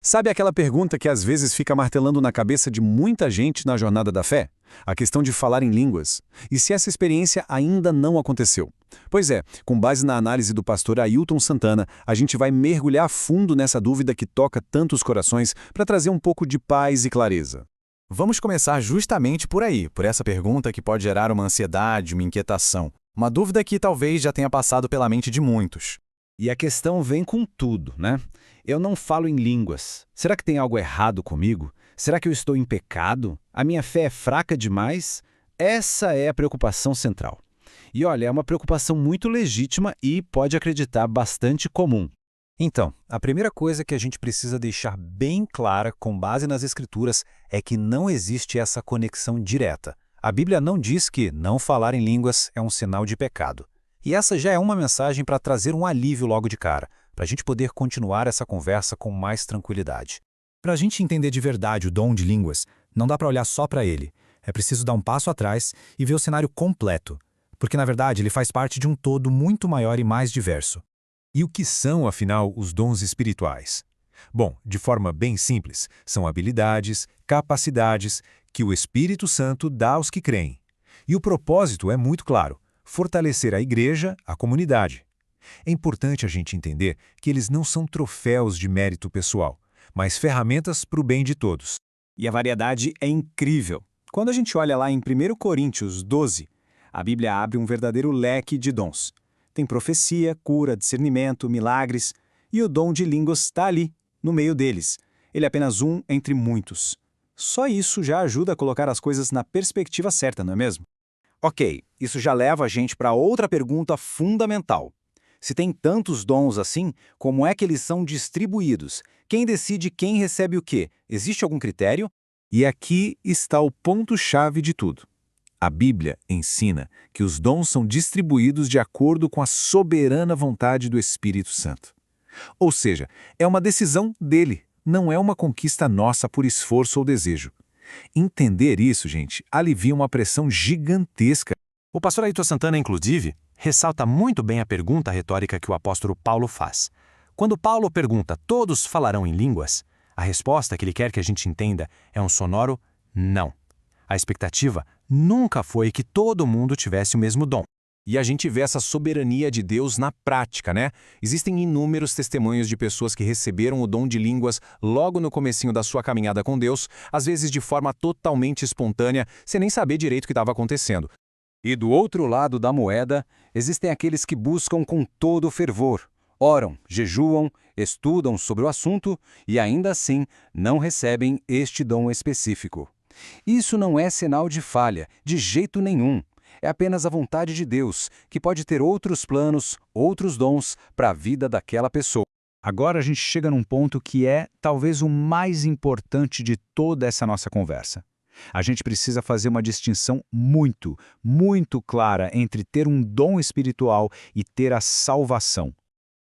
Sabe aquela pergunta que às vezes fica martelando na cabeça de muita gente na jornada da fé? A questão de falar em línguas. E se essa experiência ainda não aconteceu? Pois é, com base na análise do pastor Ailton Santana, a gente vai mergulhar a fundo nessa dúvida que toca tantos corações para trazer um pouco de paz e clareza. Vamos começar justamente por aí, por essa pergunta que pode gerar uma ansiedade, uma inquietação. Uma dúvida que talvez já tenha passado pela mente de muitos. E a questão vem com tudo, né? Eu não falo em línguas. Será que tem algo errado comigo? Será que eu estou em pecado? A minha fé é fraca demais? Essa é a preocupação central. E olha, é uma preocupação muito legítima e, pode acreditar, bastante comum. Então, a primeira coisa que a gente precisa deixar bem clara, com base nas Escrituras, é que não existe essa conexão direta. A Bíblia não diz que não falar em línguas é um sinal de pecado. E essa já é uma mensagem para trazer um alívio logo de cara, para a gente poder continuar essa conversa com mais tranquilidade. Para a gente entender de verdade o dom de línguas, não dá para olhar só para ele. É preciso dar um passo atrás e ver o cenário completo, porque na verdade ele faz parte de um todo muito maior e mais diverso. E o que são, afinal, os dons espirituais? Bom, de forma bem simples, são habilidades, capacidades que o Espírito Santo dá aos que creem. E o propósito é muito claro: fortalecer a igreja, a comunidade. É importante a gente entender que eles não são troféus de mérito pessoal, mas ferramentas para o bem de todos. E a variedade é incrível. Quando a gente olha lá em 1 Coríntios 12, a Bíblia abre um verdadeiro leque de dons. Tem profecia, cura, discernimento, milagres, e o dom de línguas está ali, no meio deles. Ele é apenas um entre muitos. Só isso já ajuda a colocar as coisas na perspectiva certa, não é mesmo? Ok, isso já leva a gente para outra pergunta fundamental. Se tem tantos dons assim, como é que eles são distribuídos? Quem decide quem recebe o quê? Existe algum critério? E aqui está o ponto-chave de tudo. A Bíblia ensina que os dons são distribuídos de acordo com a soberana vontade do Espírito Santo. Ou seja, é uma decisão dele, não é uma conquista nossa por esforço ou desejo. Entender isso, gente, alivia uma pressão gigantesca. O pastor Ailton Santana, inclusive, ressalta muito bem a pergunta retórica que o apóstolo Paulo faz. Quando Paulo pergunta, todos falarão em línguas? A resposta que ele quer que a gente entenda é um sonoro não. A expectativa nunca foi que todo mundo tivesse o mesmo dom. E a gente vê essa soberania de Deus na prática, né? Existem inúmeros testemunhos de pessoas que receberam o dom de línguas logo no comecinho da sua caminhada com Deus, às vezes de forma totalmente espontânea, sem nem saber direito o que estava acontecendo. E do outro lado da moeda, existem aqueles que buscam com todo o fervor, oram, jejuam, estudam sobre o assunto e ainda assim não recebem este dom específico. Isso não é sinal de falha, de jeito nenhum. É apenas a vontade de Deus, que pode ter outros planos, outros dons para a vida daquela pessoa. Agora a gente chega num ponto que é talvez o mais importante de toda essa nossa conversa. A gente precisa fazer uma distinção muito, muito clara entre ter um dom espiritual e ter a salvação.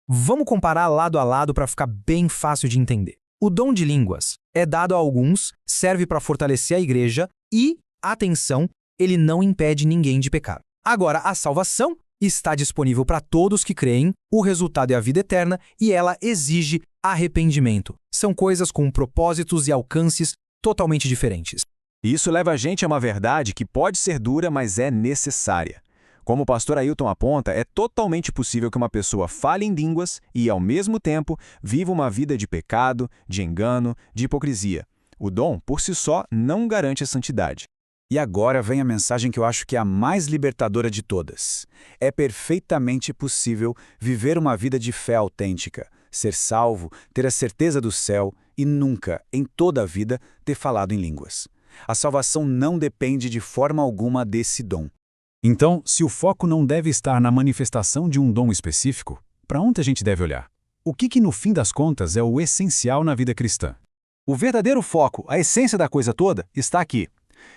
Vamos comparar lado a lado para ficar bem fácil de entender. O dom de línguas é dado a alguns, serve para fortalecer a igreja e, atenção, ele não impede ninguém de pecar. Agora, a salvação está disponível para todos que creem, o resultado é a vida eterna e ela exige arrependimento. São coisas com propósitos e alcances totalmente diferentes. E isso leva a gente a uma verdade que pode ser dura, mas é necessária. Como o pastor Ailton aponta, é totalmente possível que uma pessoa fale em línguas e, ao mesmo tempo, viva uma vida de pecado, de engano, de hipocrisia. O dom, por si só, não garante a santidade. E agora vem a mensagem que eu acho que é a mais libertadora de todas. É perfeitamente possível viver uma vida de fé autêntica, ser salvo, ter a certeza do céu e nunca, em toda a vida, ter falado em línguas. A salvação não depende de forma alguma desse dom. Então, se o foco não deve estar na manifestação de um dom específico, para onde a gente deve olhar? O que no fim das contas é o essencial na vida cristã? O verdadeiro foco, a essência da coisa toda, está aqui.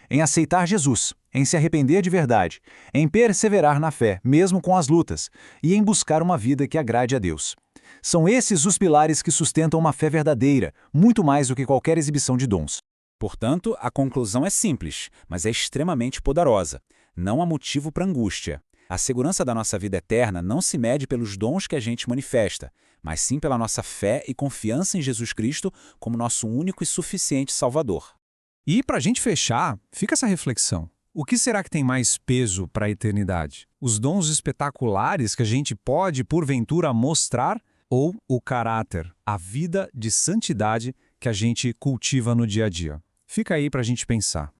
Em aceitar Jesus, em se arrepender de verdade, em perseverar na fé, mesmo com as lutas, e em buscar uma vida que agrade a Deus. São esses os pilares que sustentam uma fé verdadeira, muito mais do que qualquer exibição de dons. Portanto, a conclusão é simples, mas é extremamente poderosa. Não há motivo para angústia. A segurança da nossa vida eterna não se mede pelos dons que a gente manifesta, mas sim pela nossa fé e confiança em Jesus Cristo como nosso único e suficiente Salvador. E para a gente fechar, fica essa reflexão. O que será que tem mais peso para a eternidade? Os dons espetaculares que a gente pode, porventura, mostrar ou o caráter, a vida de santidade que a gente cultiva no dia a dia? Fica aí para a gente pensar.